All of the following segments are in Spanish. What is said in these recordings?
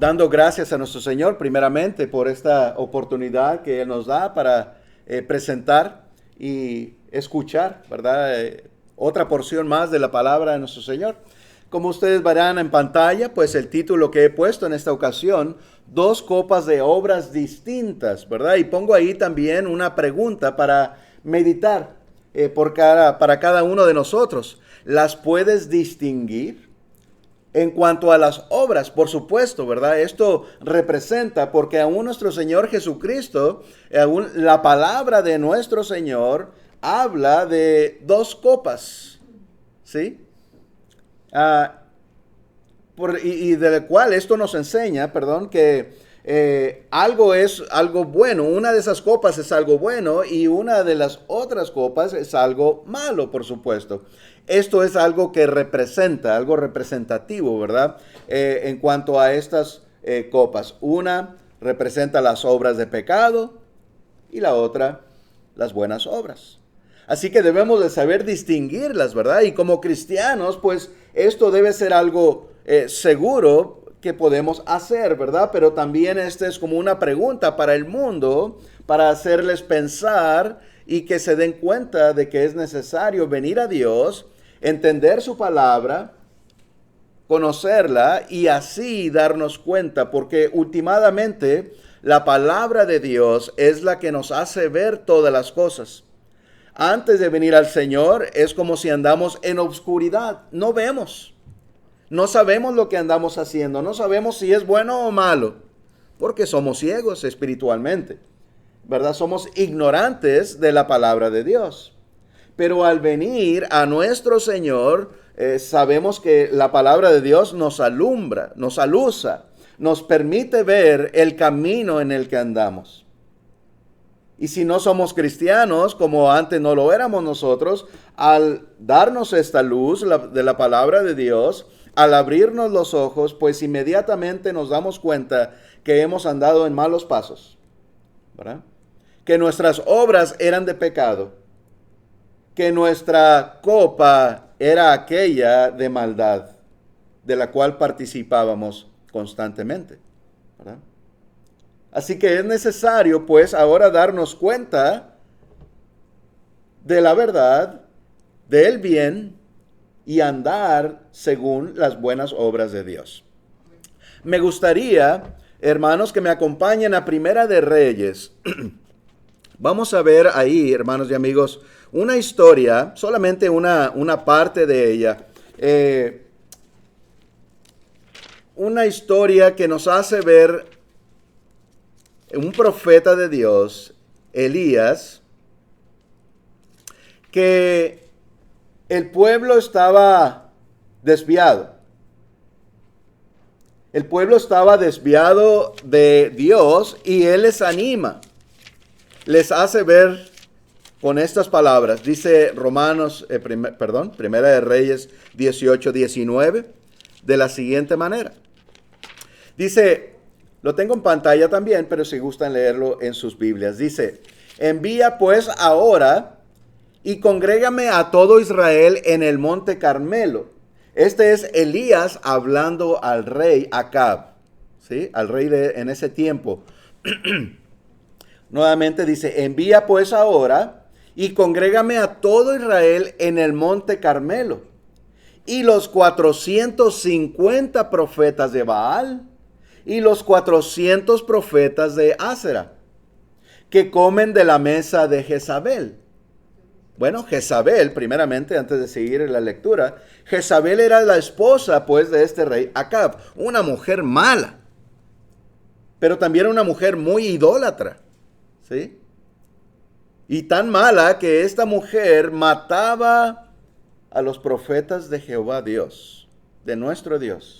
dando gracias a nuestro Señor primeramente por esta oportunidad que Él nos da para presentar y escuchar, ¿verdad? Otra porción más de la palabra de nuestro Señor. Como ustedes verán en pantalla, pues el título que he puesto en esta ocasión, dos copas de obras distintas, ¿verdad? Y pongo ahí también una pregunta para meditar para cada uno de nosotros. ¿Las puedes distinguir? En cuanto a las obras, por supuesto, ¿verdad? Esto representa, porque aún nuestro Señor Jesucristo, aún la palabra de nuestro Señor habla de dos copas, ¿sí? Y de cual esto nos enseña, perdón, que algo es algo bueno, una de esas copas es algo bueno y una de las otras copas es algo malo, por supuesto. Esto es algo que representa, algo representativo, ¿verdad? En cuanto a estas copas. Una representa las obras de pecado y la otra las buenas obras. Así que debemos de saber distinguirlas, ¿verdad? Y como cristianos, pues esto debe ser algo seguro que podemos hacer, ¿verdad? Pero también este es como una pregunta para el mundo, para hacerles pensar y que se den cuenta de que es necesario venir a Dios, entender su palabra, conocerla y así darnos cuenta, porque últimamente la palabra de Dios es la que nos hace ver todas las cosas. Antes de venir al Señor es como si andamos en obscuridad, no vemos, no sabemos lo que andamos haciendo, no sabemos si es bueno o malo, porque somos ciegos espiritualmente, ¿verdad? Somos ignorantes de la palabra de Dios. Pero al venir a nuestro Señor, sabemos que la palabra de Dios nos alumbra, nos aluza, nos permite ver el camino en el que andamos. Y si no somos cristianos, como antes no lo éramos nosotros, al darnos esta luz de la palabra de Dios, al abrirnos los ojos, pues inmediatamente nos damos cuenta que hemos andado en malos pasos, ¿verdad? Que nuestras obras eran de pecado, que nuestra copa era aquella de maldad, de la cual participábamos constantemente, ¿verdad? Así que es necesario, pues, ahora darnos cuenta de la verdad, del bien y andar según las buenas obras de Dios. Me gustaría, hermanos, que me acompañen a Primera de Reyes. Vamos a ver ahí, hermanos y amigos, una historia, solamente una parte de ella. Una historia que nos hace ver un profeta de Dios, Elías, que el pueblo estaba desviado. El pueblo estaba desviado de Dios y Él les anima. Les hace ver con estas palabras. Dice Primera de Reyes 18:19 de la siguiente manera. Dice, lo tengo en pantalla también, pero si gustan leerlo en sus Biblias. Dice, envía pues ahora y congrégame a todo Israel en el monte Carmelo. Este es Elías hablando al rey Acab, ¿sí? Al rey en ese tiempo. Nuevamente dice, envía pues ahora y congrégame a todo Israel en el monte Carmelo. Y los 450 profetas de Baal y los 400 profetas de Asera, que comen de la mesa de Jezabel. Bueno, Jezabel, primeramente, antes de seguir en la lectura, Jezabel era la esposa, pues, de este rey Acab, una mujer mala, pero también una mujer muy idólatra, ¿sí? Y tan mala que esta mujer mataba a los profetas de Jehová Dios, de nuestro Dios.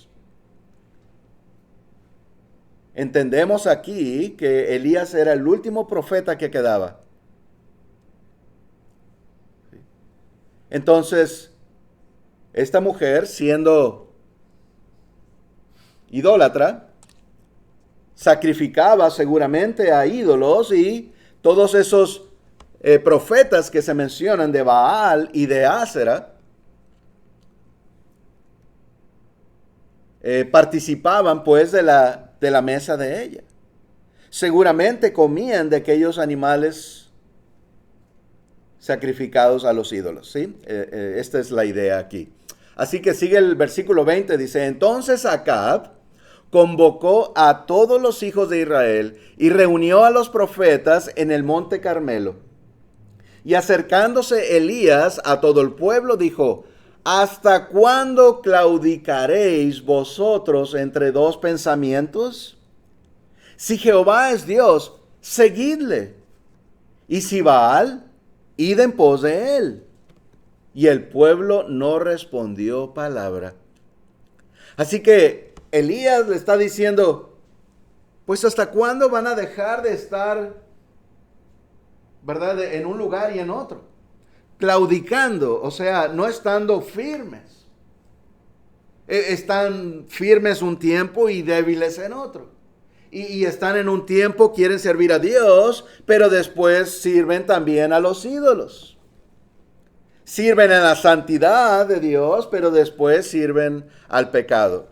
Entendemos aquí que Elías era el último profeta que quedaba. Entonces, esta mujer, siendo idólatra, sacrificaba seguramente a ídolos y todos esos profetas que se mencionan de Baal y de Asera participaban pues de de la mesa de ella. Seguramente comían de aquellos animales sacrificados a los ídolos, ¿sí? Esta es la idea aquí. Así que sigue el versículo 20, dice, entonces Acab convocó a todos los hijos de Israel y reunió a los profetas en el monte Carmelo. Y acercándose Elías a todo el pueblo, dijo, ¿hasta cuándo claudicaréis vosotros entre dos pensamientos? Si Jehová es Dios, seguidle. Y si Baal, id en pos de él. Y el pueblo no respondió palabra. Así que Elías le está diciendo, pues ¿hasta cuándo van a dejar de estar, verdad, en un lugar y en otro? Claudicando, o sea, no estando firmes. Están firmes un tiempo y débiles en otro. Y están en un tiempo, quieren servir a Dios, pero después sirven también a los ídolos. Sirven en la santidad de Dios, pero después sirven al pecado.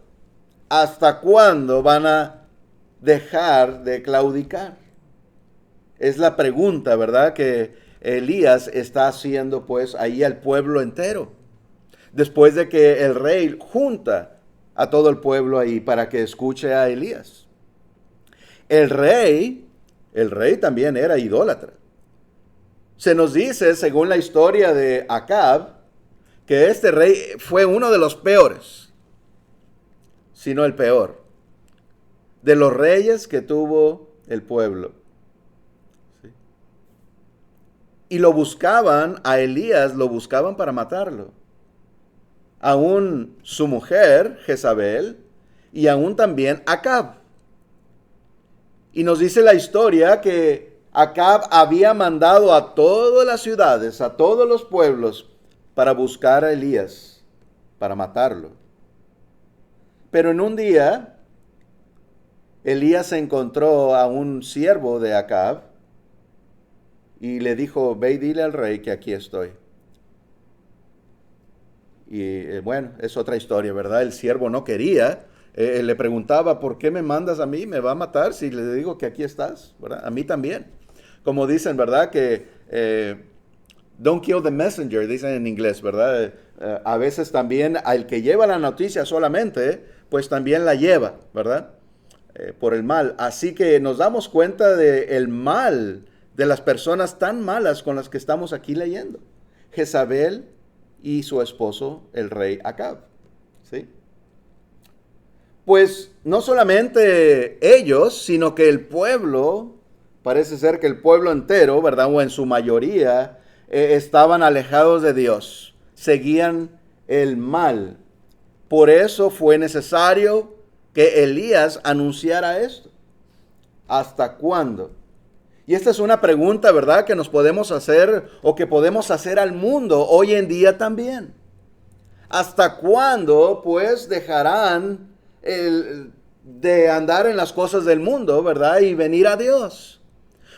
¿Hasta cuándo van a dejar de claudicar? Es la pregunta, ¿verdad?, que Elías está haciendo pues ahí al pueblo entero. Después de que el rey junta a todo el pueblo ahí para que escuche a Elías. El rey también era idólatra. Se nos dice, según la historia de Acab, que este rey fue uno de los peores, si no el peor, de los reyes que tuvo el pueblo. ¿Sí? Y lo buscaban, a Elías lo buscaban para matarlo. Aún su mujer, Jezabel, y aún también Acab. Y nos dice la historia que Acab había mandado a todas las ciudades, a todos los pueblos, para buscar a Elías, para matarlo. Pero en un día, Elías encontró a un siervo de Acab y le dijo, ve y dile al rey que aquí estoy. Y bueno, es otra historia, ¿verdad? El siervo no quería. Le preguntaba, ¿por qué me mandas a mí? ¿Me va a matar si le digo que aquí estás? ¿Verdad? A mí también. Como dicen, ¿verdad? Que don't kill the messenger, dicen en inglés, ¿verdad? A veces también al que lleva la noticia solamente, pues también la lleva, ¿verdad? Por el mal. Así que nos damos cuenta del mal de las personas tan malas con las que estamos aquí leyendo. Jezabel y su esposo, el rey Acab. ¿Sí? Pues no solamente ellos, sino que el pueblo, parece ser que el pueblo entero, ¿verdad? O en su mayoría, estaban alejados de Dios, seguían el mal. Por eso fue necesario que Elías anunciara esto. ¿Hasta cuándo? Y esta es una pregunta, ¿verdad?, que nos podemos hacer o que podemos hacer al mundo hoy en día también. ¿Hasta cuándo, pues, dejarán de andar en las cosas del mundo, ¿verdad?, y venir a Dios?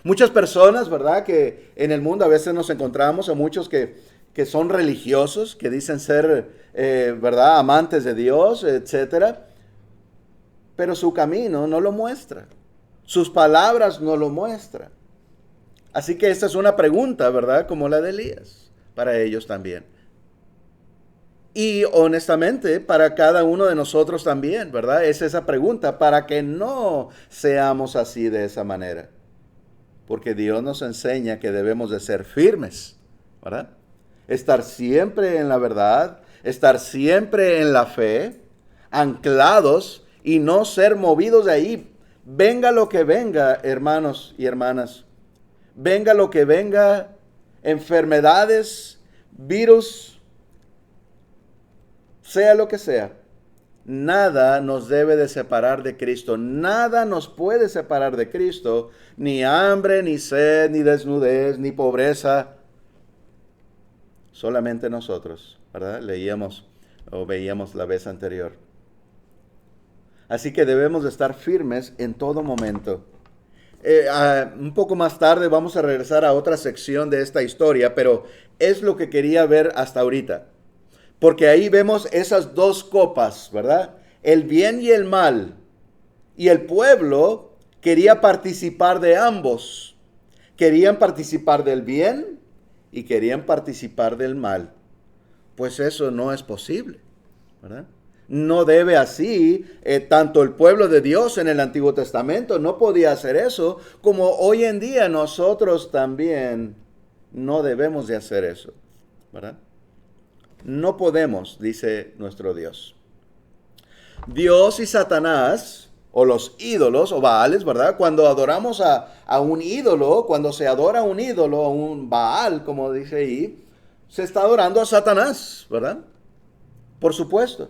Muchas personas, ¿verdad?, que en el mundo a veces nos encontramos a muchos que son religiosos, que dicen ser, ¿verdad?, amantes de Dios, etcétera. Pero su camino no lo muestra. Sus palabras no lo muestran. Así que esta es una pregunta, ¿verdad?, como la de Elías, para ellos también. Y honestamente, para cada uno de nosotros también, ¿verdad? Es esa pregunta, para que no seamos así de esa manera. Porque Dios nos enseña que debemos de ser firmes, ¿verdad? Estar siempre en la verdad, estar siempre en la fe, anclados y no ser movidos de ahí. Venga lo que venga, hermanos y hermanas. Venga lo que venga, enfermedades, virus, sea lo que sea. Nada nos debe de separar de Cristo. Nada nos puede separar de Cristo. Ni hambre, ni sed, ni desnudez, ni pobreza. Solamente nosotros, ¿verdad? Leíamos o veíamos la vez anterior. Así que debemos de estar firmes en todo momento. Un poco más tarde vamos a regresar a otra sección de esta historia, pero es lo que quería ver hasta ahorita. Porque ahí vemos esas dos copas, ¿verdad? El bien y el mal Y el pueblo quería participar de ambos. Querían participar del bien y querían participar del mal. Pues eso no es posible, ¿verdad? No debe así, tanto el pueblo de Dios en el Antiguo Testamento no podía hacer eso, como hoy en día nosotros también no debemos de hacer eso, ¿verdad? No podemos, dice nuestro Dios. Dios y Satanás, o los ídolos, o Baales, ¿verdad? Cuando adoramos a un ídolo, cuando se adora a un ídolo, a un Baal, como dice ahí, se está adorando a Satanás, ¿verdad? Por supuesto.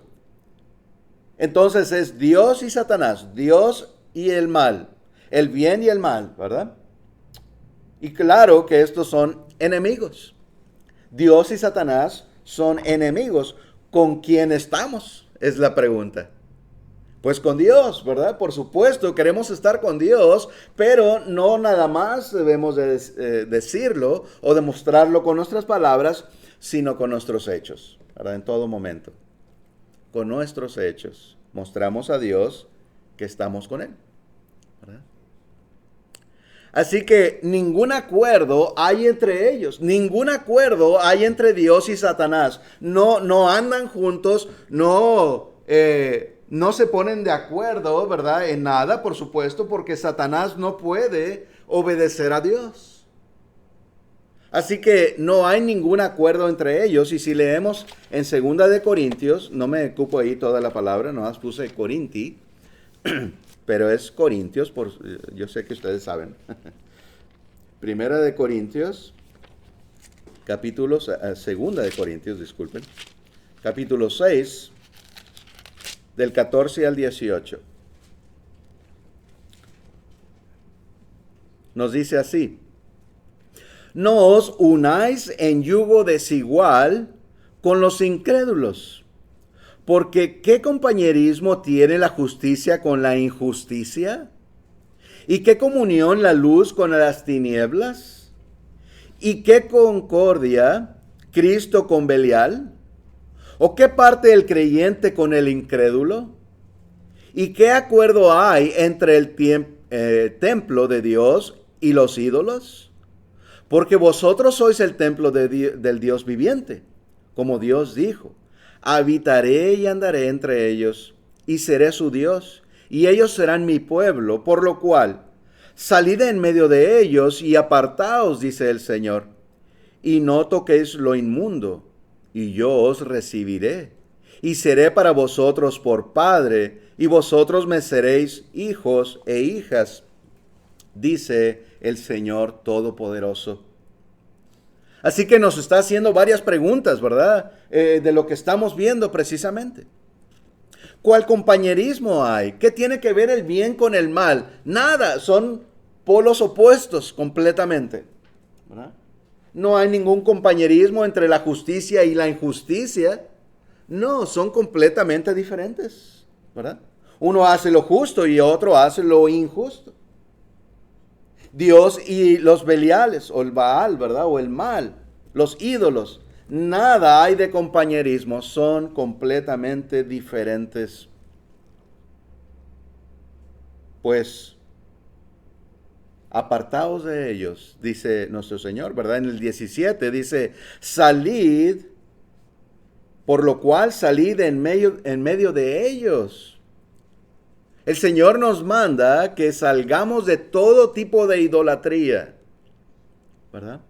Entonces es Dios y Satanás, Dios y el mal, el bien y el mal, ¿verdad? Y claro que estos son enemigos. Dios y Satanás son enemigos. ¿Con quién estamos? Es la pregunta. Pues con Dios, ¿verdad? Por supuesto, queremos estar con Dios, pero no nada más debemos decirlo o demostrarlo con nuestras palabras, sino con nuestros hechos, ¿verdad? En todo momento. Con nuestros hechos mostramos a Dios que estamos con Él, ¿verdad? Así que ningún acuerdo hay entre ellos, ningún acuerdo hay entre Dios y Satanás. No andan juntos, no se ponen de acuerdo, ¿verdad? En nada, por supuesto, porque Satanás no puede obedecer a Dios. Así que no hay ningún acuerdo entre ellos. Y si leemos en 2 de Corintios, no me ocupo ahí toda la palabra, no más puse Corinti, pero es Corintios, yo sé que ustedes saben. 2 de Corintios, Segunda de Corintios, disculpen, capítulo 6, del 14 al 18. Nos dice así: no os unáis en yugo desigual con los incrédulos, porque ¿qué compañerismo tiene la justicia con la injusticia? ¿Y qué comunión la luz con las tinieblas? ¿Y qué concordia Cristo con Belial? ¿O qué parte el creyente con el incrédulo? ¿Y qué acuerdo hay entre el templo de Dios y los ídolos? Porque vosotros sois el templo del Dios viviente, como Dios dijo: habitaré y andaré entre ellos, y seré su Dios, y ellos serán mi pueblo, por lo cual salid en medio de ellos y apartaos, dice el Señor, y no toquéis lo inmundo, y yo os recibiré, y seré para vosotros por padre, y vosotros me seréis hijos e hijas, dice el Señor Todopoderoso. Así que nos está haciendo varias preguntas, ¿verdad? De lo que estamos viendo precisamente. ¿Cuál compañerismo hay? ¿Qué tiene que ver el bien con el mal? Nada, son polos opuestos completamente, ¿verdad? No hay ningún compañerismo entre la justicia y la injusticia. No, son completamente diferentes, ¿verdad? Uno hace lo justo y otro hace lo injusto. Dios y los Beliales, o el Baal, ¿verdad? O el mal, los ídolos. Nada hay de compañerismo, son completamente diferentes. Pues, apartaos de ellos, dice nuestro Señor, ¿verdad? En el 17 dice: salid, por lo cual salid en medio de ellos. El Señor nos manda que salgamos de todo tipo de idolatría, ¿verdad?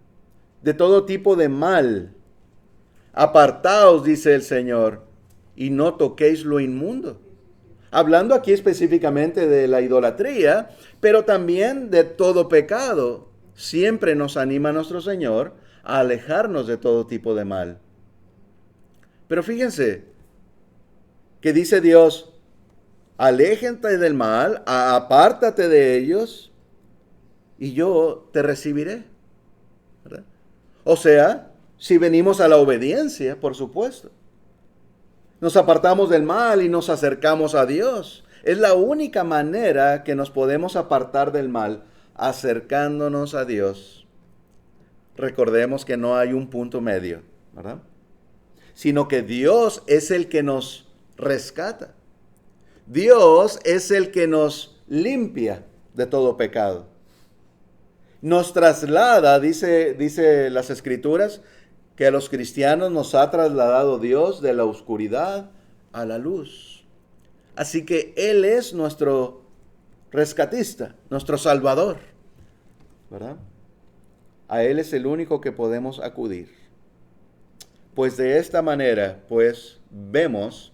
De todo tipo de mal. Apartaos, dice el Señor, y no toquéis lo inmundo. Hablando aquí específicamente de la idolatría, pero también de todo pecado. Siempre nos anima nuestro Señor a alejarnos de todo tipo de mal. Pero fíjense que dice Dios: aléjate del mal, apártate de ellos, y yo te recibiré, ¿verdad? O sea, si venimos a la obediencia, por supuesto. Nos apartamos del mal y nos acercamos a Dios. Es la única manera que nos podemos apartar del mal, acercándonos a Dios. Recordemos que no hay un punto medio, ¿verdad? Sino que Dios es el que nos rescata. Dios es el que nos limpia de todo pecado. Nos traslada, dice las Escrituras, que a los cristianos nos ha trasladado Dios de la oscuridad a la luz. Así que Él es nuestro rescatista, nuestro salvador, ¿verdad? A Él es el único que podemos acudir. Pues de esta manera, pues vemos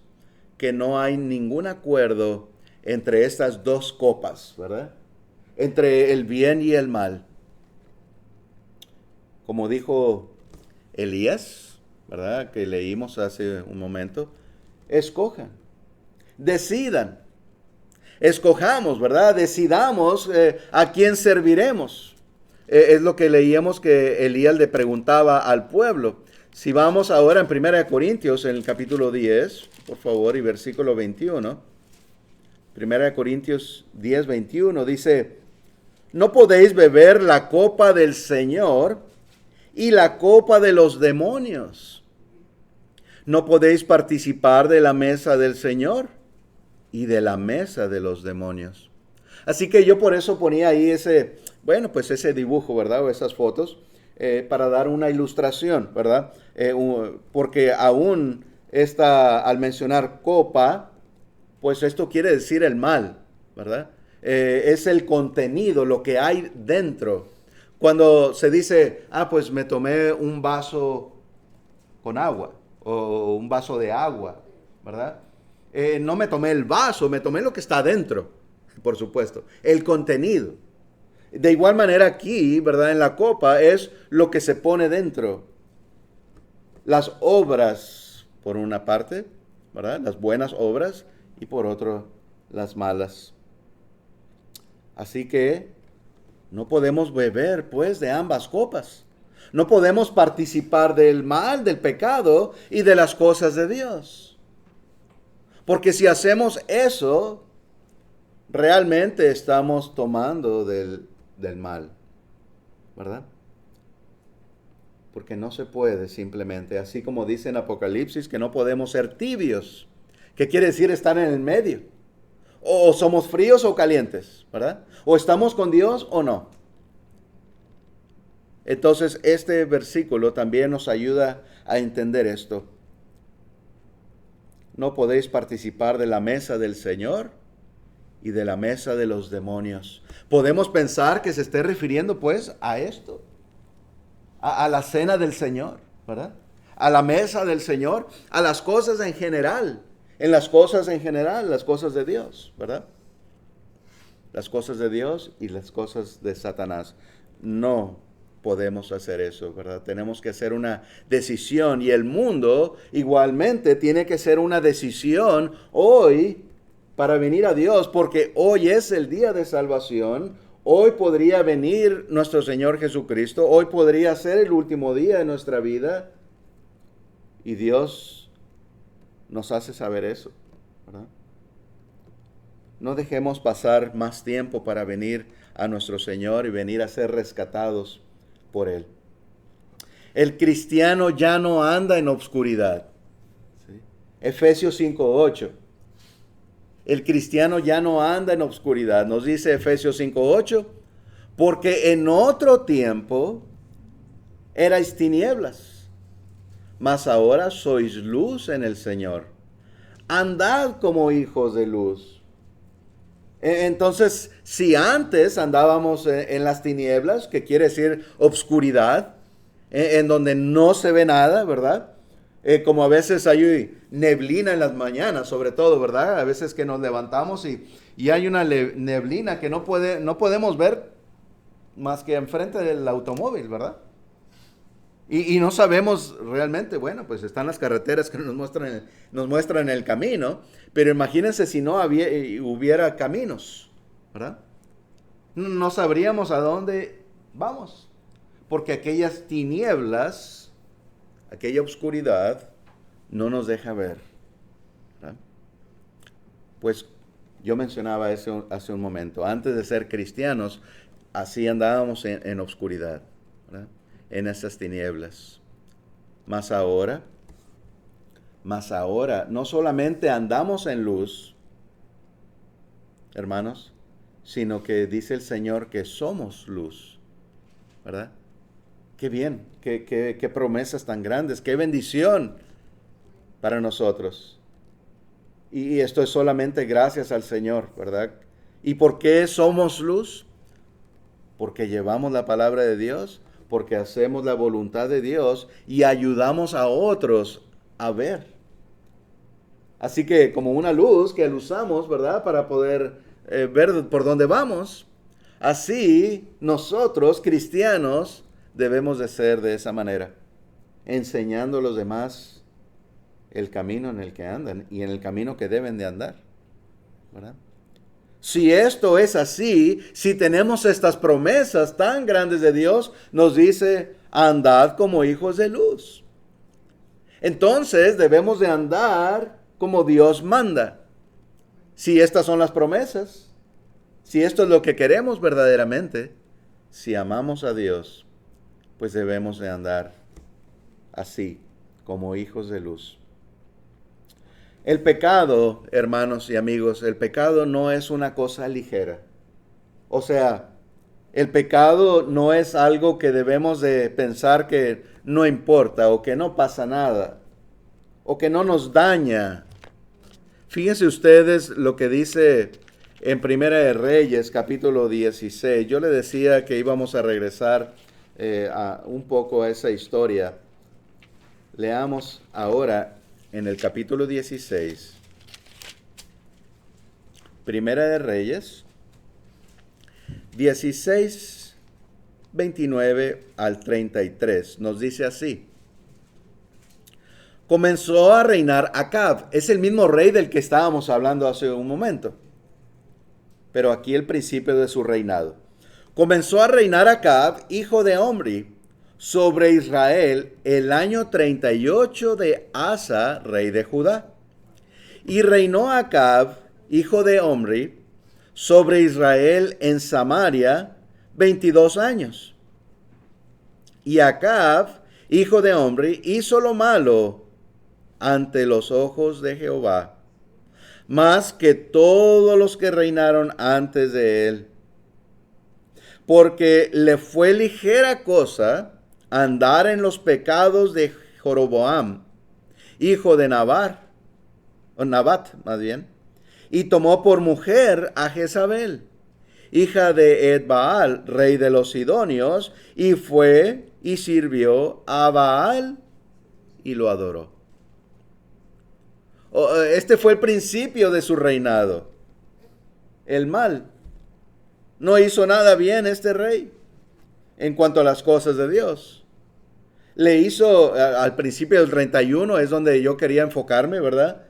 que no hay ningún acuerdo entre estas dos copas, ¿verdad? Entre el bien y el mal. Como dijo Elías, ¿verdad? Que leímos hace un momento, escojan, decidan, escojamos, ¿verdad? Decidamos a quién serviremos. Es lo que leíamos que Elías le preguntaba al pueblo. Si vamos ahora en 1 Corintios, en el capítulo 10, por favor, y versículo 21. 1 Corintios 10, 21 dice, no podéis beber la copa del Señor y la copa de los demonios. No podéis participar de la mesa del Señor y de la mesa de los demonios. Así que yo por eso ponía ahí ese dibujo, ¿verdad? O esas fotos, para dar una ilustración, ¿verdad? Porque aún al mencionar copa, pues esto quiere decir el mal, ¿verdad? Es el contenido, lo que hay dentro. Cuando se dice, pues me tomé un vaso con agua o un vaso de agua, ¿verdad? No me tomé el vaso, me tomé lo que está dentro, por supuesto, el contenido. De igual manera aquí, ¿verdad? En la copa es lo que se pone dentro. Las obras, por una parte, ¿verdad? Las buenas obras y por otro, las malas. Así que no podemos beber, pues, de ambas copas. No podemos participar del mal, del pecado y de las cosas de Dios. Porque si hacemos eso, realmente estamos tomando del mal, ¿verdad? Porque no se puede simplemente, así como dice en Apocalipsis, que no podemos ser tibios, que quiere decir estar en el medio. O somos fríos o calientes, ¿verdad? O estamos con Dios o no. Entonces, este versículo también nos ayuda a entender esto. No podéis participar de la mesa del Señor y de la mesa de los demonios. Podemos pensar que se esté refiriendo pues a esto, a la cena del Señor, ¿verdad? A la mesa del Señor, a las cosas en general, las cosas de Dios, ¿verdad? Las cosas de Dios y las cosas de Satanás. No podemos hacer eso, ¿verdad? Tenemos que hacer una decisión y el mundo igualmente tiene que hacer una decisión hoy para venir a Dios, porque hoy es el día de salvación, hoy podría venir nuestro Señor Jesucristo, hoy podría ser el último día de nuestra vida y Dios nos hace saber eso, ¿verdad? No dejemos pasar más tiempo para venir a nuestro Señor y venir a ser rescatados por Él. El cristiano ya no anda en obscuridad. ¿Sí? Efesios 5:8. El cristiano ya no anda en obscuridad. Nos dice Efesios 5:8, porque en otro tiempo erais tinieblas, mas ahora sois luz en el Señor. Andad como hijos de luz. Entonces, si antes andábamos en las tinieblas, que quiere decir obscuridad, en donde no se ve nada, ¿verdad? Como a veces hay neblina en las mañanas, sobre todo, ¿verdad? A veces que nos levantamos y hay una neblina que no podemos ver más que enfrente del automóvil, ¿verdad? Y no sabemos realmente, bueno, pues están las carreteras que nos muestran el camino, pero imagínense si no hubiera caminos, ¿verdad? No sabríamos a dónde vamos, porque aquellas tinieblas, aquella oscuridad, no nos deja ver, ¿verdad? Pues yo mencionaba eso hace un momento, antes de ser cristianos, así andábamos en oscuridad, ¿verdad? En esas tinieblas. Mas ahora, no solamente andamos en luz, hermanos, sino que dice el Señor que somos luz, ¿verdad? Qué bien, qué promesas tan grandes, qué bendición para nosotros. Y esto es solamente gracias al Señor, ¿verdad? ¿Y por qué somos luz? Porque llevamos la palabra de Dios, porque hacemos la voluntad de Dios y ayudamos a otros a ver. Así que como una luz que usamos, ¿verdad? Para poder ver por dónde vamos. Así nosotros, cristianos, debemos de ser de esa manera, enseñando a los demás el camino en el que andan y en el camino que deben de andar, ¿verdad? Si esto es así, si tenemos estas promesas tan grandes de Dios, nos dice, andad como hijos de luz. Entonces debemos de andar como Dios manda. Si estas son las promesas, si esto es lo que queremos verdaderamente, si amamos a Dios, pues debemos de andar así, como hijos de luz. El pecado, hermanos y amigos, el pecado no es una cosa ligera. O sea, el pecado no es algo que debemos de pensar que no importa o que no pasa nada o que no nos daña. Fíjense ustedes lo que dice en Primera de Reyes, capítulo 16. Yo le decía que íbamos a regresar un poco a esa historia. Leamos ahora en el capítulo 16, Primera de Reyes, 16, 29 al 33. Nos dice así. Comenzó a reinar Acab. Es el mismo rey del que estábamos hablando hace un momento. Pero aquí el principio de su reinado. Comenzó a reinar Acab, hijo de Omri, sobre Israel el año 38 de Asa, rey de Judá. Y reinó Acab, hijo de Omri, sobre Israel en Samaria 22 años. Y Acab, hijo de Omri, hizo lo malo ante los ojos de Jehová, más que todos los que reinaron antes de él, porque le fue ligera cosa andar en los pecados de Jeroboam, hijo de Nabat más bien, y tomó por mujer a Jezabel, hija de Edbaal, rey de los Sidonios, y fue y sirvió a Baal y lo adoró. Este fue el principio de su reinado. El mal. No hizo nada bien este rey en cuanto a las cosas de Dios. Le hizo al principio del 31, es donde yo quería enfocarme, ¿verdad?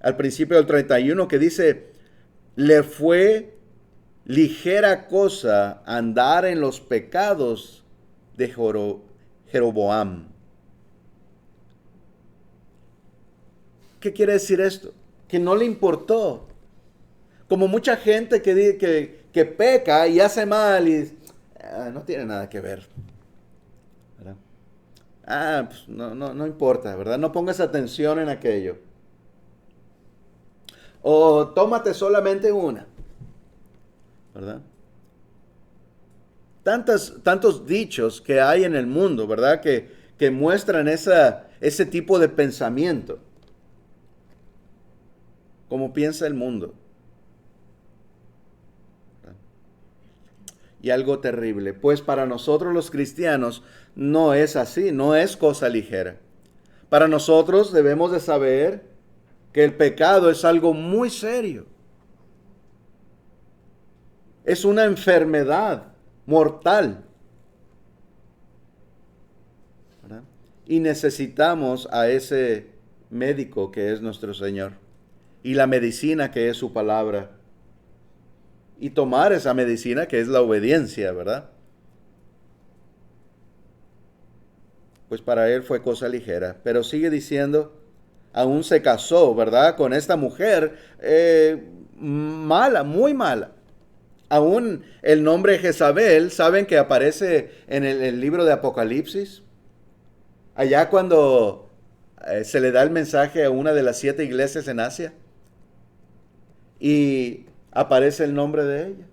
Al principio del 31 que dice, le fue ligera cosa andar en los pecados de Jeroboam. ¿Qué quiere decir esto? Que no le importó. Como mucha gente que peca y hace mal y no tiene nada que ver. ¿Verdad? Pues no importa, ¿verdad? No pongas atención en aquello. O tómate solamente una. ¿Verdad? Tantos dichos que hay en el mundo, ¿verdad? Que muestran ese tipo de pensamiento. Como piensa el mundo. Y algo terrible, pues para nosotros los cristianos no es así, no es cosa ligera. Para nosotros debemos de saber que el pecado es algo muy serio. Es una enfermedad mortal. ¿Verdad? Y necesitamos a ese médico que es nuestro Señor y la medicina que es su palabra. Y tomar esa medicina que es la obediencia, ¿verdad? Pues para él fue cosa ligera. Pero sigue diciendo, aún se casó, ¿verdad? Con esta mujer mala, muy mala. Aún el nombre Jezabel, ¿saben que aparece en el libro de Apocalipsis? Allá cuando se le da el mensaje a una de las 7 iglesias en Asia. Y aparece el nombre de ella.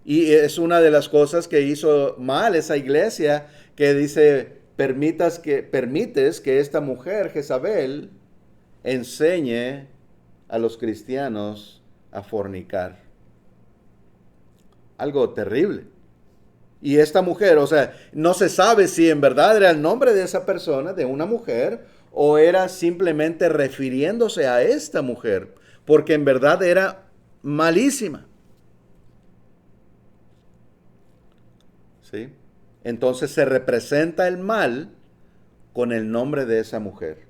Y es una de las cosas que hizo mal esa iglesia, que dice, permites que esta mujer, Jezabel, enseñe a los cristianos a fornicar. Algo terrible. Y esta mujer, o sea, no se sabe si en verdad era el nombre de esa persona, de una mujer, o era simplemente refiriéndose a esta mujer, porque en verdad era malísima. ¿Sí? Entonces se representa el mal con el nombre de esa mujer.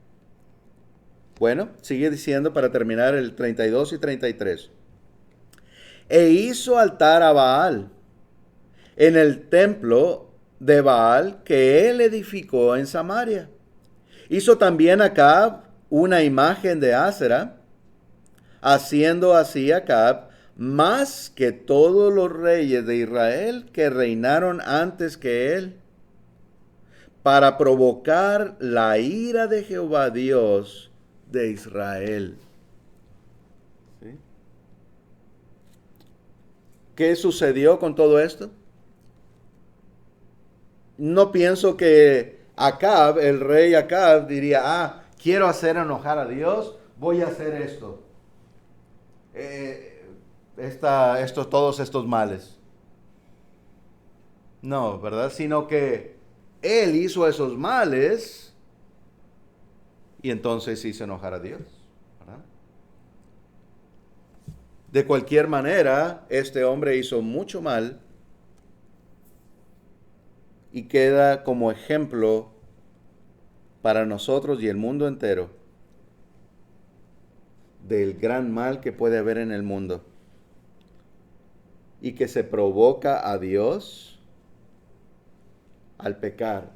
Bueno, sigue diciendo para terminar el 32 y 33. E hizo altar a Baal en el templo de Baal que él edificó en Samaria. Hizo también Acab una imagen de Ásera, haciendo así Acab más que todos los reyes de Israel que reinaron antes que él, para provocar la ira de Jehová Dios de Israel. ¿Sí? ¿Qué sucedió con todo esto? No pienso que Acab, el rey Acab, diría, quiero hacer enojar a Dios, voy a hacer esto. Todos estos males. No, ¿verdad? Sino que él hizo esos males y entonces hizo enojar a Dios, ¿verdad? De cualquier manera, este hombre hizo mucho mal y queda como ejemplo para nosotros y el mundo entero del gran mal que puede haber en el mundo y que se provoca a Dios al pecar,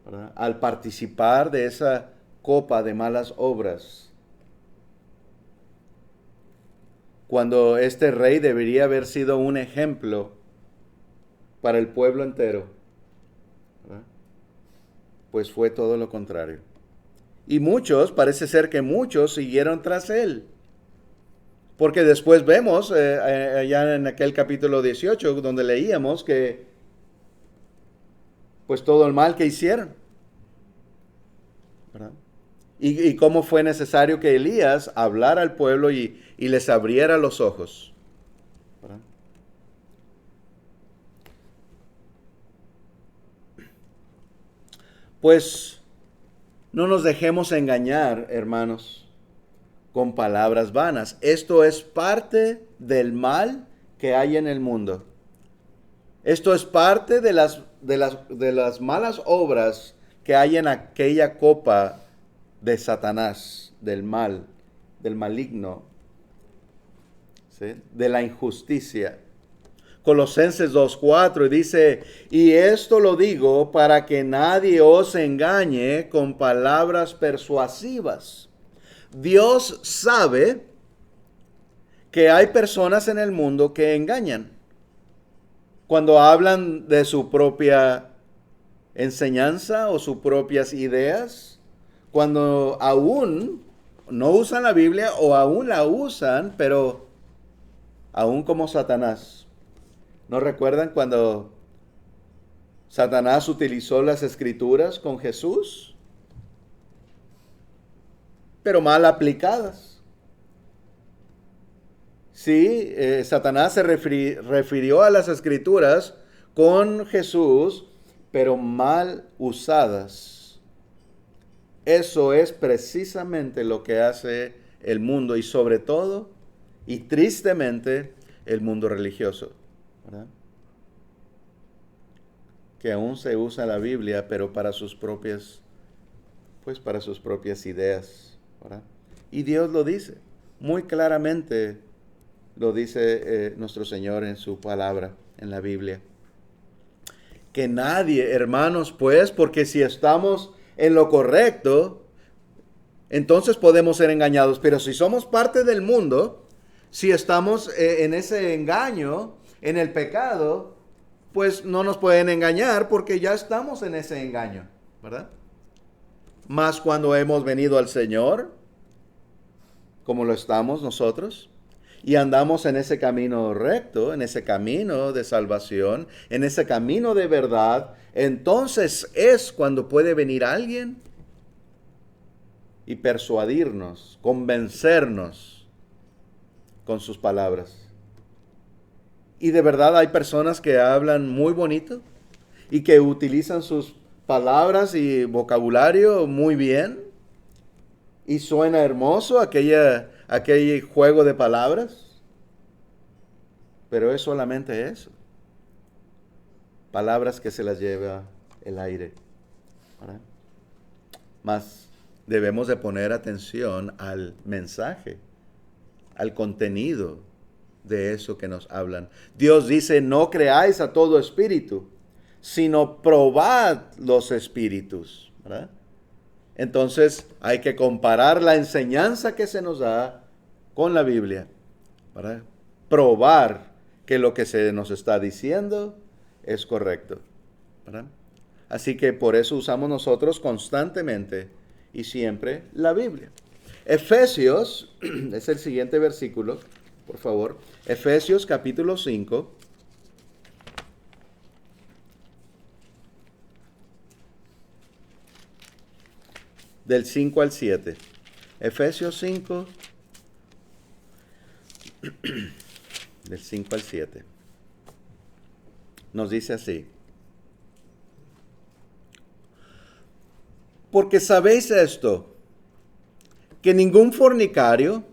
¿verdad? Al participar de esa copa de malas obras, cuando este rey debería haber sido un ejemplo para el pueblo entero, ¿verdad? Pues fue todo lo contrario. Y parece ser que muchos siguieron tras él. Porque después vemos, allá en aquel capítulo 18, donde leíamos que, pues todo el mal que hicieron, ¿verdad? Y cómo fue necesario que Elías hablara al pueblo y les abriera los ojos, ¿verdad? Pues no nos dejemos engañar, hermanos, con palabras vanas. Esto es parte del mal que hay en el mundo. Esto es parte de las malas obras que hay en aquella copa de Satanás, del mal, del maligno, ¿sí? De la injusticia. Colosenses 2:4 dice, y esto lo digo para que nadie os engañe con palabras persuasivas. Dios sabe que hay personas en el mundo que engañan cuando hablan de su propia enseñanza o sus propias ideas, cuando aún no usan la Biblia o aún la usan, pero aún como Satanás. ¿No recuerdan cuando Satanás utilizó las escrituras con Jesús? Pero mal aplicadas. Sí, Satanás se refirió a las escrituras con Jesús, pero mal usadas. Eso es precisamente lo que hace el mundo y sobre todo, y tristemente, el mundo religioso, ¿verdad? Que aún se usa la Biblia, pero para sus propias ideas, ¿verdad? Y Dios lo dice, muy claramente lo dice nuestro Señor en su palabra, en la Biblia. Que nadie, hermanos, pues, porque si estamos en lo correcto, entonces podemos ser engañados, pero si somos parte del mundo, si estamos en ese engaño, en el pecado, pues no nos pueden engañar porque ya estamos en ese engaño, ¿verdad? Más cuando hemos venido al Señor, como lo estamos nosotros, y andamos en ese camino recto, en ese camino de salvación, en ese camino de verdad, entonces es cuando puede venir alguien y persuadirnos, convencernos con sus palabras. Y de verdad hay personas que hablan muy bonito y que utilizan sus palabras y vocabulario muy bien y suena hermoso aquel juego de palabras, pero es solamente eso, palabras que se las lleva el aire, ¿verdad? Más debemos de poner atención al mensaje, al contenido de eso que nos hablan. Dios dice, no creáis a todo espíritu, sino probad los espíritus, ¿verdad? Entonces hay que comparar la enseñanza que se nos da con la Biblia, ¿verdad? Probar que lo que se nos está diciendo es correcto, ¿verdad? Así que por eso usamos nosotros constantemente y siempre la Biblia. Efesios, es el siguiente versículo, por favor. Efesios capítulo 5. Del 5 al 7. Efesios 5, del 5 al 7. Nos dice así. Porque sabéis esto, que ningún fornicario,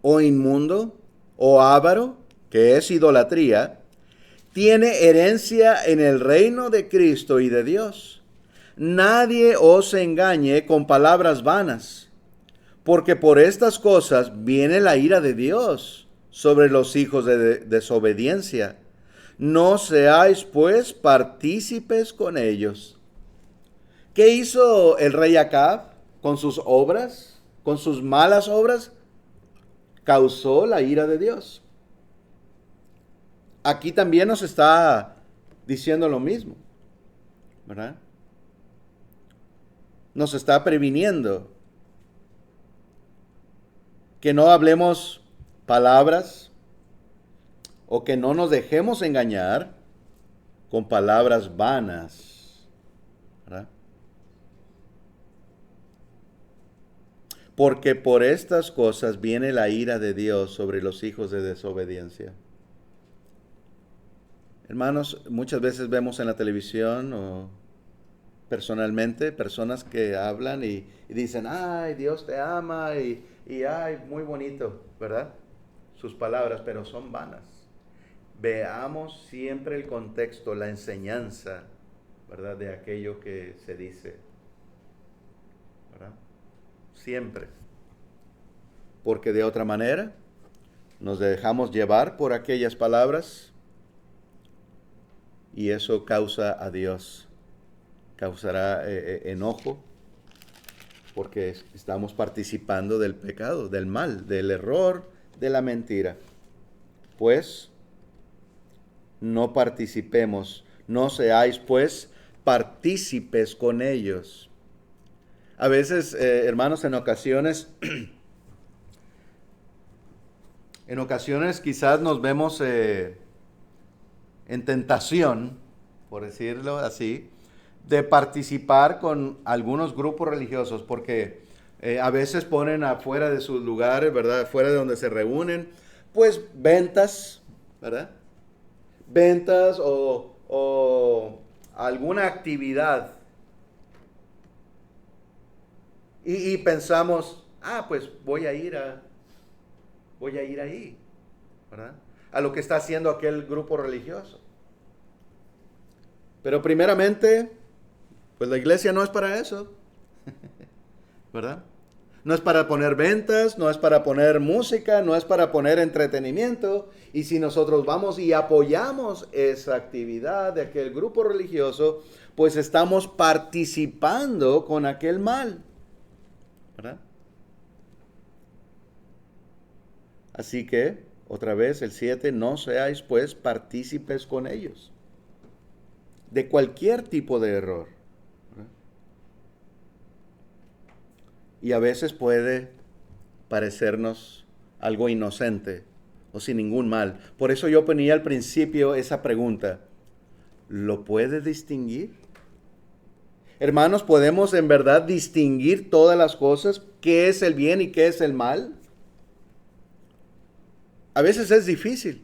o inmundo, o avaro, que es idolatría, tiene herencia en el reino de Cristo y de Dios. Nadie os engañe con palabras vanas, porque por estas cosas viene la ira de Dios sobre los hijos de desobediencia. No seáis pues partícipes con ellos. ¿Qué hizo el rey Acab con sus obras, con sus malas obras? Causó la ira de Dios. Aquí también nos está diciendo lo mismo, ¿verdad? Nos está previniendo que no hablemos palabras o que no nos dejemos engañar con palabras vanas, ¿verdad? Porque por estas cosas viene la ira de Dios sobre los hijos de desobediencia. Hermanos, muchas veces vemos en la televisión o personalmente personas que hablan y dicen, ay, Dios te ama y ay, muy bonito, ¿verdad? Sus palabras, pero son vanas. Veamos siempre el contexto, la enseñanza, ¿verdad? De aquello que se dice, ¿verdad? Siempre. Porque de otra manera nos dejamos llevar por aquellas palabras y eso causa a Dios, causará enojo, porque estamos participando del pecado, del mal, del error, de la mentira. Pues no participemos, no seáis pues partícipes con ellos. A veces, hermanos, en ocasiones quizás nos vemos en tentación, por decirlo así, de participar con algunos grupos religiosos, porque a veces ponen afuera de sus lugares, ¿verdad? Afuera de donde se reúnen, pues ventas, ¿verdad? Ventas o alguna actividad. Y pensamos, pues voy a ir ahí, ¿verdad? A lo que está haciendo aquel grupo religioso. Pero primeramente, pues la iglesia no es para eso, ¿verdad? No es para poner ventas, no es para poner música, no es para poner entretenimiento. Y si nosotros vamos y apoyamos esa actividad de aquel grupo religioso, pues estamos participando con aquel mal, ¿verdad? Así que, otra vez, el 7, no seáis pues partícipes con ellos de cualquier tipo de error. Y a veces puede parecernos algo inocente o sin ningún mal. Por eso yo ponía al principio esa pregunta. ¿Lo puede distinguir? Hermanos, ¿podemos en verdad distinguir todas las cosas? ¿Qué es el bien y qué es el mal? A veces es difícil.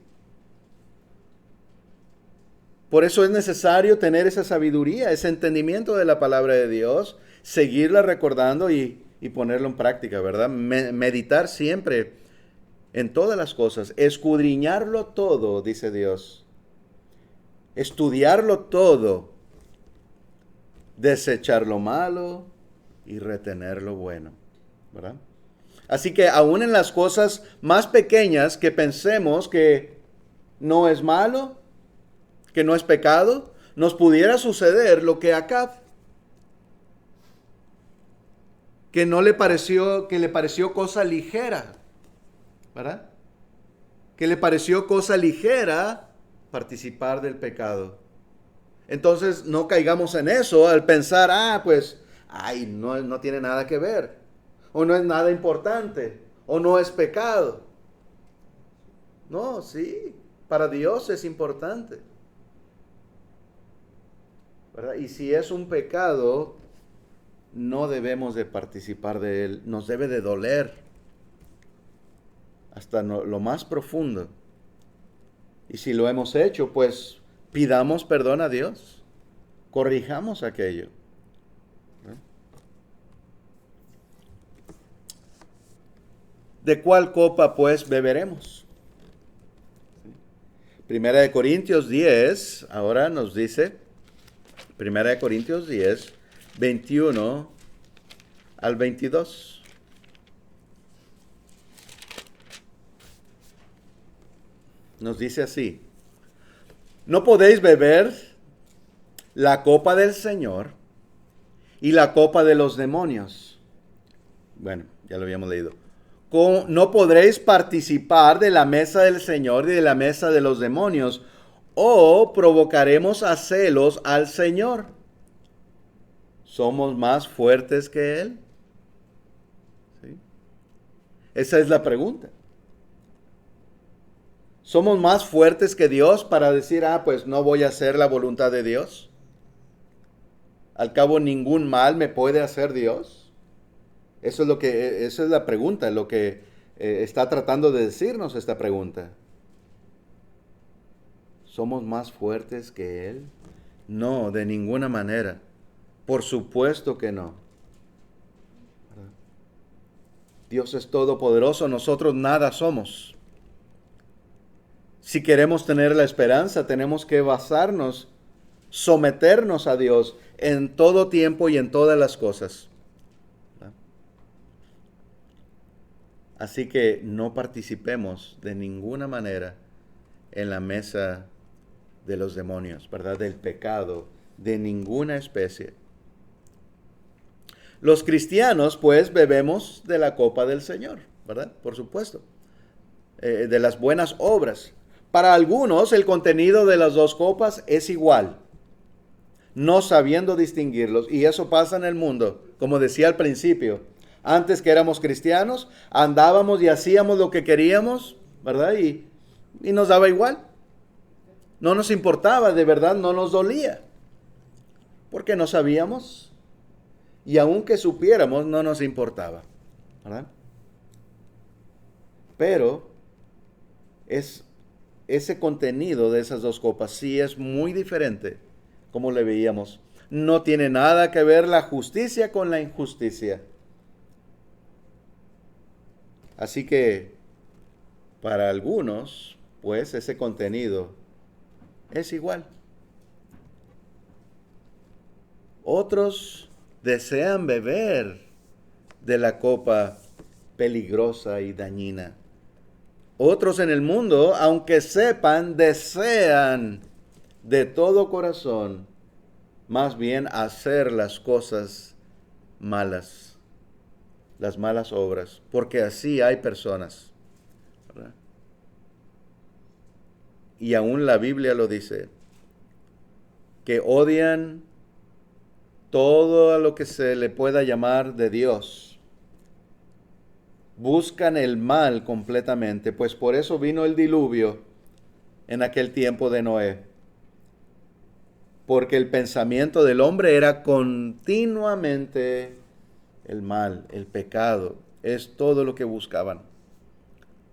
Por eso es necesario tener esa sabiduría, ese entendimiento de la palabra de Dios, seguirla recordando y ponerlo en práctica, ¿verdad? Meditar siempre en todas las cosas, escudriñarlo todo, dice Dios. Estudiarlo todo, desechar lo malo y retener lo bueno, ¿verdad? Así que aún en las cosas más pequeñas que pensemos que no es malo, que no es pecado, nos pudiera suceder lo que a Acab, que le pareció cosa ligera, ¿verdad? Que le pareció cosa ligera participar del pecado. Entonces no caigamos en eso al pensar, no tiene nada que ver, o no es nada importante, o no es pecado. No, sí, para Dios es importante, ¿verdad? Y si es un pecado, no debemos de participar de él, nos debe de doler hasta lo más profundo. Y si lo hemos hecho, pues pidamos perdón a Dios, corrijamos aquello. ¿De cuál copa pues beberemos? Primera de Corintios 10, ahora nos dice, Primera de Corintios 10, 21 al 22. Nos dice así: no podéis beber la copa del Señor y la copa de los demonios. Bueno, ya lo habíamos leído. No podréis participar de la mesa del Señor y de la mesa de los demonios, o provocaremos a celos al Señor. ¿Somos más fuertes que Él? ¿Sí? Esa es la pregunta. ¿Somos más fuertes que Dios para decir, pues no voy a hacer la voluntad de Dios? Al cabo, ningún mal me puede hacer Dios. Esa es la pregunta, lo que está tratando de decirnos esta pregunta. ¿Somos más fuertes que Él? No, de ninguna manera. Por supuesto que no. Dios es todopoderoso, nosotros nada somos. Si queremos tener la esperanza, tenemos que basarnos, someternos a Dios en todo tiempo y en todas las cosas. Así que no participemos de ninguna manera en la mesa de los demonios, ¿verdad? Del pecado, de ninguna especie. Los cristianos, pues, bebemos de la copa del Señor, ¿verdad? Por supuesto. De las buenas obras. Para algunos, el contenido de las dos copas es igual, no sabiendo distinguirlos. Y eso pasa en el mundo, como decía al principio. Antes que éramos cristianos, andábamos y hacíamos lo que queríamos, ¿verdad? Y nos daba igual. No nos importaba, de verdad, no nos dolía. Porque no sabíamos. Y aunque supiéramos, no nos importaba, ¿verdad? Pero ese contenido de esas dos copas sí es muy diferente, como le veíamos. No tiene nada que ver la justicia con la injusticia. Así que para algunos, pues ese contenido es igual. Otros desean beber de la copa peligrosa y dañina. Otros en el mundo, aunque sepan, desean de todo corazón más bien hacer las cosas malas, las malas obras, porque así hay personas, ¿verdad? Y aún la Biblia lo dice, que odian todo a lo que se le pueda llamar de Dios. buscan el mal completamente, pues por eso vino el diluvio en aquel tiempo de Noé. Porque el pensamiento del hombre era continuamente el mal, el pecado, es todo lo que buscaban.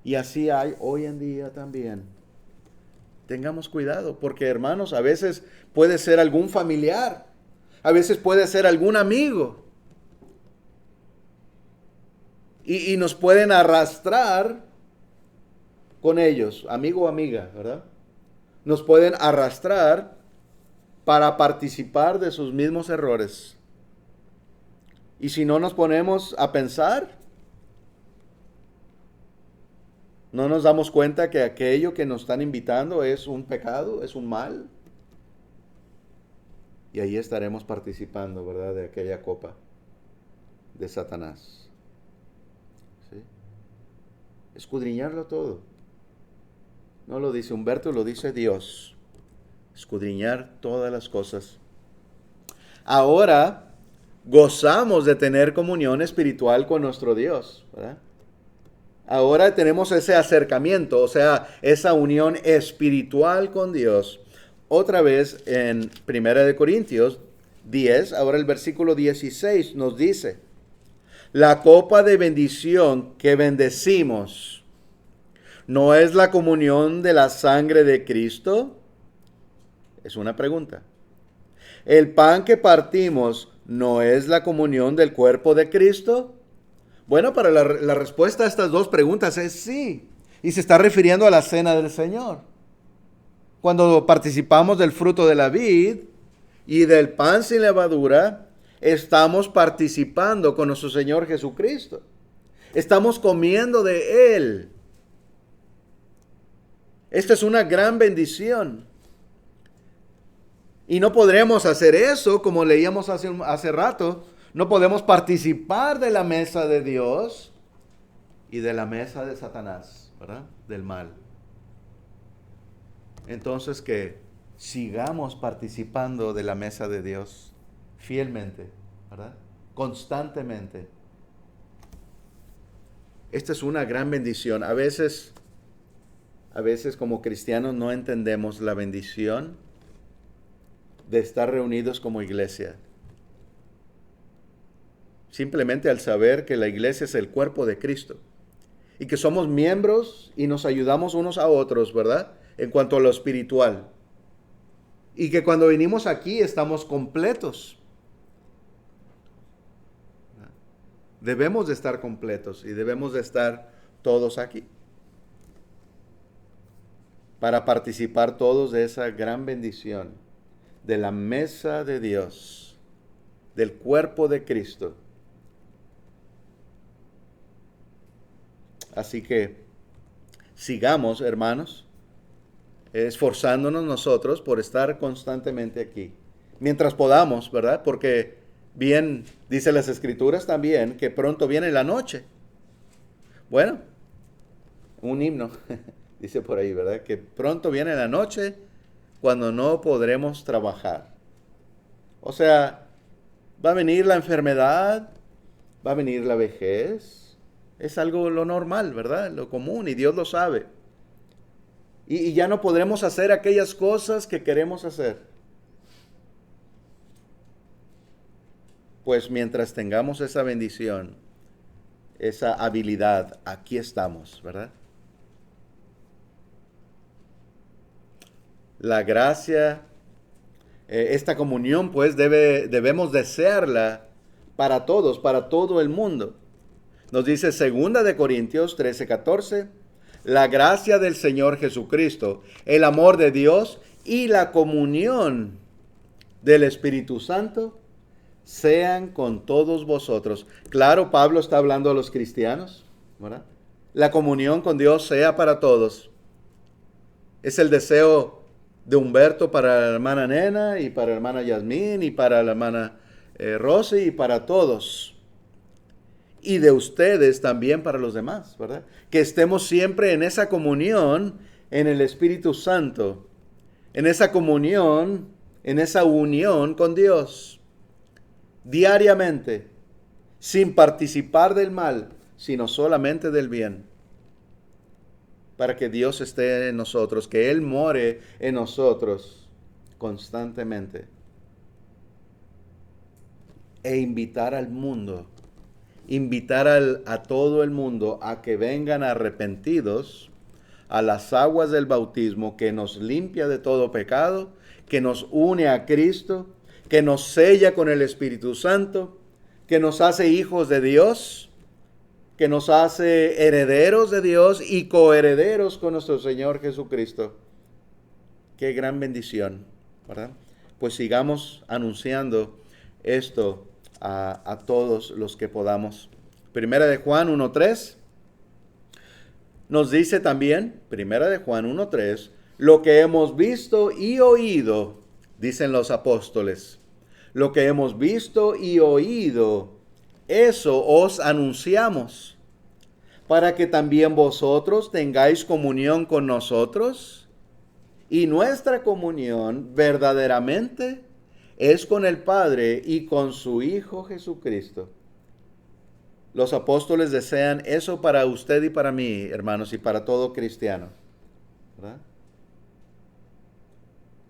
Y así hay hoy en día también. Tengamos cuidado, porque hermanos, a veces puede ser algún familiar, a veces puede ser algún amigo. Y nos pueden arrastrar con ellos, amigo o amiga, ¿verdad? Nos pueden arrastrar para participar de sus mismos errores. Y si no nos ponemos a pensar, no nos damos cuenta que aquello que nos están invitando es un pecado, es un mal. Y ahí estaremos participando, ¿verdad? De aquella copa de Satanás. ¿Sí? Escudriñarlo todo. No lo dice Humberto, lo dice Dios. Escudriñar todas las cosas. Ahora gozamos de tener comunión espiritual con nuestro Dios, ¿verdad? Ahora tenemos ese acercamiento, o sea, esa unión espiritual con Dios. Otra vez en 1 Corintios 10, ahora el versículo 16 nos dice, la copa de bendición que bendecimos, ¿no es la comunión de la sangre de Cristo? Es una pregunta. ¿El pan que partimos no es la comunión del cuerpo de Cristo? Bueno, para la respuesta a estas dos preguntas es sí. Y se está refiriendo a la cena del Señor. Cuando participamos del fruto de la vid y del pan sin levadura, estamos participando con nuestro Señor Jesucristo. Estamos comiendo de Él. Esta es una gran bendición. Y no podremos hacer eso, como leíamos hace rato. No podemos participar de la mesa de Dios y de la mesa de Satanás, ¿verdad? Del mal. Entonces que sigamos participando de la mesa de Dios fielmente, ¿verdad? Constantemente. Esta es una gran bendición. A veces como cristianos no entendemos la bendición de estar reunidos como iglesia. Simplemente al saber que la iglesia es el cuerpo de Cristo y que somos miembros y nos ayudamos unos a otros, ¿verdad? En cuanto a lo espiritual. Y que cuando venimos aquí estamos completos. Debemos de estar completos y debemos de estar todos aquí para participar todos de esa gran bendición de la mesa de Dios, del cuerpo de Cristo. Así que sigamos, hermanos, esforzándonos nosotros por estar constantemente aquí, mientras podamos, ¿verdad? Porque bien dice las Escrituras también que pronto viene la noche. Bueno, un himno dice por ahí, ¿verdad? Que pronto viene la noche cuando no podremos trabajar. O sea, va a venir la enfermedad, va a venir la vejez. Es algo lo normal, ¿verdad? Lo común, y Dios lo sabe. Y ya no podremos hacer aquellas cosas que queremos hacer. Pues mientras tengamos esa bendición, esa habilidad, aquí estamos, ¿verdad? La gracia, esta comunión, pues debemos desearla para todos, para todo el mundo. Nos dice 2 Corintios 13:14, la gracia del Señor Jesucristo, el amor de Dios y la comunión del Espíritu Santo sean con todos vosotros. Claro, Pablo está hablando a los cristianos, ¿verdad? La comunión con Dios sea para todos. Es el deseo de Humberto para la hermana Nena y para la hermana Yasmín y para la hermana Rosy y para todos. Y de ustedes también para los demás, ¿verdad? Que estemos siempre en esa comunión en el Espíritu Santo, en esa comunión, en esa unión con Dios, diariamente, sin participar del mal, sino solamente del bien. Para que Dios esté en nosotros, que Él more en nosotros constantemente. E invitar al mundo, a todo el mundo a que vengan arrepentidos a las aguas del bautismo que nos limpia de todo pecado, que nos une a Cristo, que nos sella con el Espíritu Santo, que nos hace hijos de Dios, que nos hace herederos de Dios y coherederos con nuestro Señor Jesucristo. Qué gran bendición, ¿verdad? Pues sigamos anunciando esto a todos los que podamos. Primera de Juan 1:3 nos dice también, Primera de Juan 1:3, lo que hemos visto y oído, dicen los apóstoles, lo que hemos visto y oído, eso os anunciamos, para que también vosotros tengáis comunión con nosotros, y nuestra comunión verdaderamente es con el Padre y con su Hijo Jesucristo. Los apóstoles desean eso para usted y para mí, hermanos, y para todo cristiano, ¿verdad?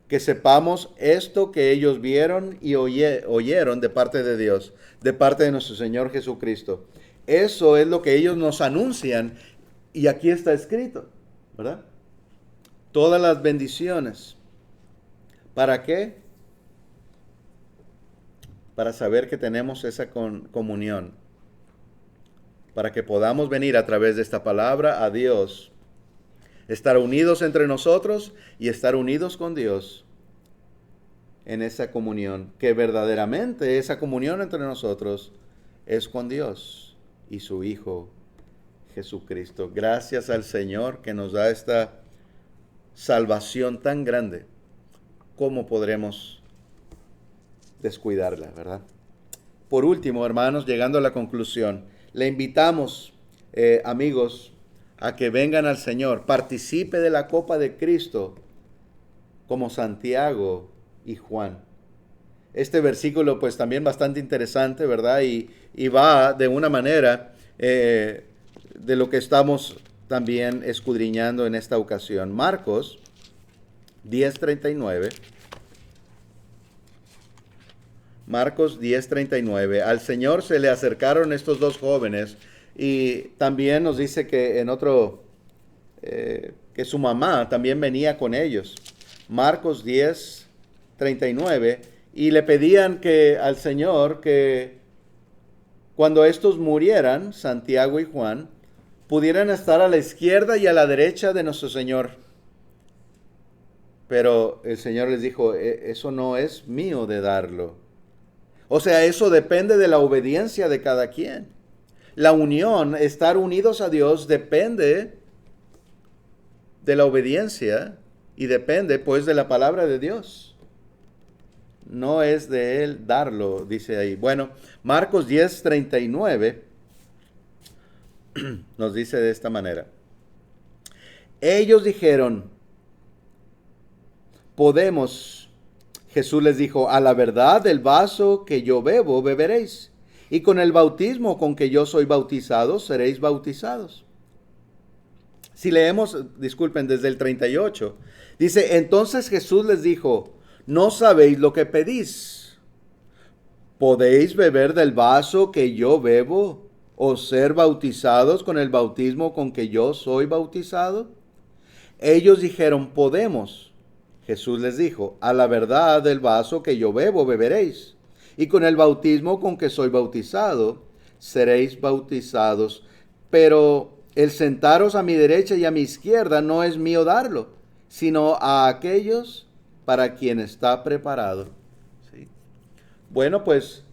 Que sepamos esto que ellos vieron y oyeron de parte de Dios, de parte de nuestro Señor Jesucristo. Eso es lo que ellos nos anuncian y aquí está escrito, ¿verdad? Todas las bendiciones. ¿Para qué? Para saber que tenemos esa comunión. Para que podamos venir a través de esta palabra a Dios. Estar unidos entre nosotros y estar unidos con Dios en esa comunión. Que verdaderamente esa comunión entre nosotros es con Dios y su Hijo Jesucristo. Gracias al Señor que nos da esta salvación tan grande. ¿Cómo podremos descuidarla, verdad? Por último, hermanos, llegando a la conclusión, le invitamos, amigos, a que vengan al Señor, participe de la copa de Cristo como Santiago y Juan. Este versículo pues también bastante interesante, ¿verdad? Y va de una manera de lo que estamos también escudriñando en esta ocasión. Marcos 10:39. Marcos 10:39. Al Señor se le acercaron estos dos jóvenes y también nos dice que en otro, que su mamá también venía con ellos. Marcos 10:39. Y le pedían que al Señor que cuando estos murieran, Santiago y Juan, pudieran estar a la izquierda y a la derecha de nuestro Señor. Pero el Señor les dijo, eso no es mío de darlo. O sea, eso depende de la obediencia de cada quien. La unión, estar unidos a Dios, depende de la obediencia y depende pues de la palabra de Dios. No es de Él darlo, dice ahí. Bueno, Marcos 10:39 nos dice de esta manera. Ellos dijeron, podemos, Jesús les dijo, a la verdad del vaso que yo bebo, beberéis, y con el bautismo con que yo soy bautizado, seréis bautizados. Si leemos, disculpen, desde el 38, dice, entonces Jesús les dijo, no sabéis lo que pedís. ¿Podéis beber del vaso que yo bebo o ser bautizados con el bautismo con que yo soy bautizado? Ellos dijeron, podemos. Jesús les dijo, a la verdad del vaso que yo bebo, beberéis, y con el bautismo con que soy bautizado, seréis bautizados. Pero el sentaros a mi derecha y a mi izquierda no es mío darlo, sino a aquellos para quien está preparado. ¿Sí? Bueno, pues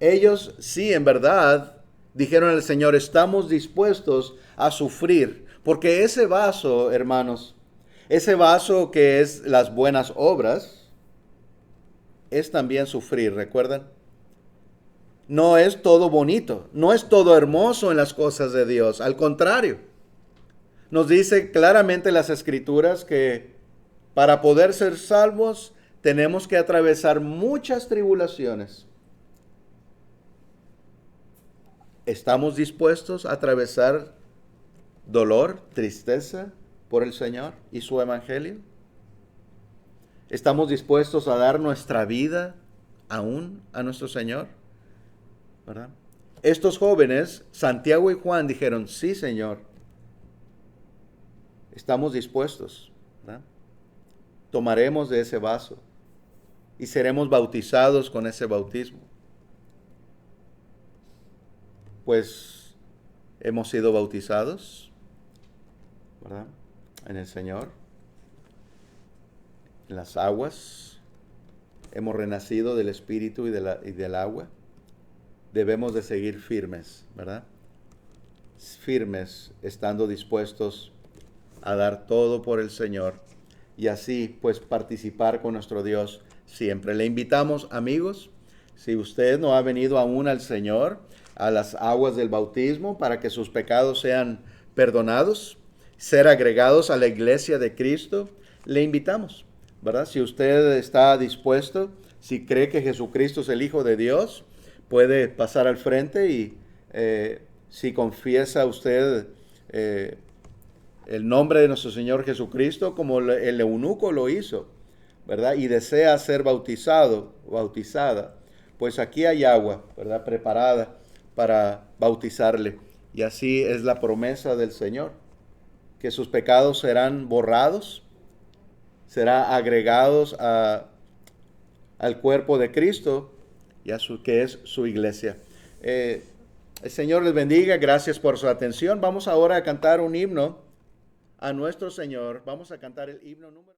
ellos sí, en verdad, dijeron al Señor, estamos dispuestos a sufrir, porque ese vaso, hermanos, ese vaso que es las buenas obras, es también sufrir, ¿recuerdan? No es todo bonito, no es todo hermoso en las cosas de Dios, al contrario. Nos dice claramente las Escrituras que para poder ser salvos tenemos que atravesar muchas tribulaciones. ¿Estamos dispuestos a atravesar dolor, tristeza por el Señor y su evangelio? ¿Estamos dispuestos a dar nuestra vida aún a nuestro Señor? ¿Verdad? Estos jóvenes, Santiago y Juan, dijeron, sí, Señor, estamos dispuestos. ¿Verdad? Tomaremos de ese vaso y seremos bautizados con ese bautismo. Pues hemos sido bautizados, ¿verdad? En el Señor, en las aguas, hemos renacido del Espíritu y del agua. Debemos de seguir firmes, ¿verdad? Firmes, estando dispuestos a dar todo por el Señor y así pues participar con nuestro Dios siempre. Le invitamos, amigos, si usted no ha venido aún al Señor, a las aguas del bautismo para que sus pecados sean perdonados, ser agregados a la iglesia de Cristo, le invitamos, ¿verdad? Si usted está dispuesto, si cree que Jesucristo es el Hijo de Dios, puede pasar al frente y si confiesa usted el nombre de nuestro Señor Jesucristo como el eunuco lo hizo, ¿verdad? Y desea ser bautizada, pues aquí hay agua, ¿verdad? Preparada para bautizarle. Y así es la promesa del Señor, que sus pecados serán borrados, serán agregados al cuerpo de Cristo y a que es su iglesia. El Señor les bendiga, gracias por su atención. Vamos ahora a cantar un himno a nuestro Señor. Vamos a cantar el himno número